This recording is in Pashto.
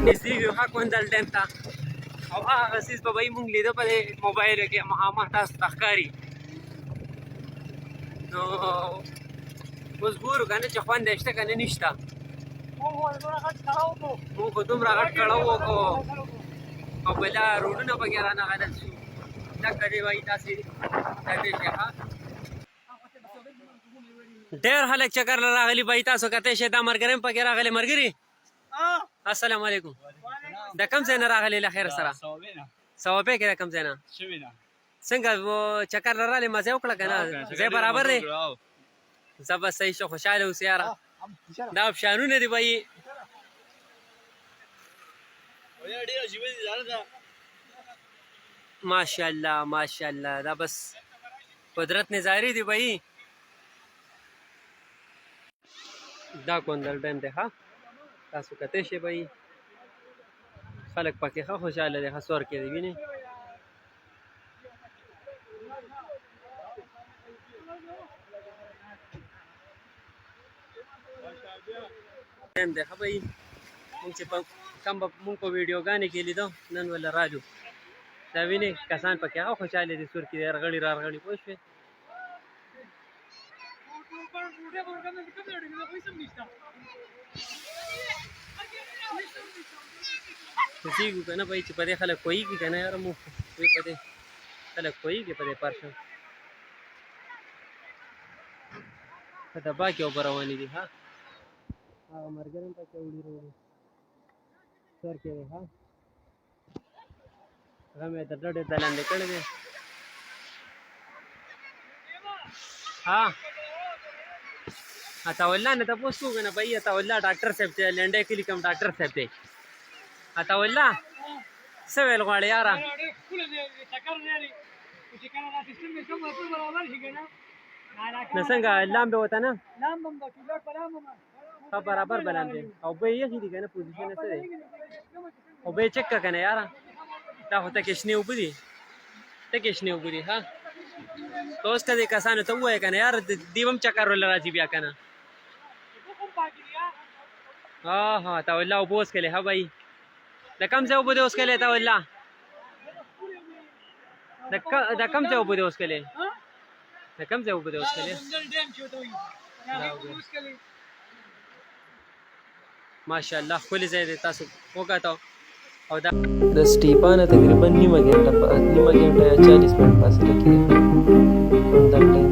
نږدې حق وندل ډیم ته او هغه څیز به به مونږ لیده په دې موبایلو کې مخامخ تاسو ته ښکاري نو اوس ګورو که نه چې خوند یې شته که نه نشته مونږ خو دومره غټ کړه وکړو او بله روډونه پکې رانه غلط شو ډکه دی وایي تاسې کتلی شئ ښه ډېر خلک چکر له راغلي بهي تاسو کتی شئ دا ملګری هم پکې راغلی ملګري السلام علیکم د کوم ځای نه راغلی له خیره سره ثوابې کې د کوم ځای نه څنګه چکر له راغلی مزه وکړه که نه ځای برابر دی زه به صحیح شه خوشحاله اوسې یاره دا افشانونه دي بهي ماشاءالله ماشاءالله دا بس قدرت نظاری دی بهي دا کندل ډیم دی ښه تاسو کتی شئ بهي خلک پکې ښه خوشحاله دی ښه سور کې دی وینئ ډیم دی ښه بهي مونږ چې کم به مونږ په ویډیوګانې کې لیدو نن ولا راجو دا وینئ کسان پکې هغه خوشحاله دي سور کې دی رغړي رغړي پوه شوې پوهېږو که نه بهي چې په دې خلک پوهېږي که نه یاره موږ دوی په دې خلک پوهېږي په دې پرشم په دبا کې اوبه روانې دي ها هغه ملګری هم پکې وړي وړي سور کې دی ها هغه مې د ډډې د لاندې کړی دی ها عطاالله نه تپوس کوو که نه بهي عطاالله ډاکټر صاحب چې لنډی کلي کوم ډاکټر صاحب دی عطاالله څه ویل غواړې یاره نو څنګه لام به ورته نه ښه برابر به لام دی او به یې یخې دي که نه پوزیشن یې څه دی او به یې چک کړه که نه یاره دا خو تکې شنې اوبه دي تکې شنې اوبه دي ښه ته اوس که دې کسانو ته ووایې که نه یاره دوی به هم چکر ورله راځي بیا که نه ها عطاالله اوبه وڅښلې ښه بهي د کوم ځای اوبه دې وڅښلې عطاالله د کوم ځای اوبه دې وڅښلې د کوم ځای اوبه دې وڅښلې ماشاءالله ښکلي ځای دی تاسو وکتو او دا د سټیپا نه تقریبا نیمه ګنټه یا 40 منټ فاصله کې دی کندل ډیم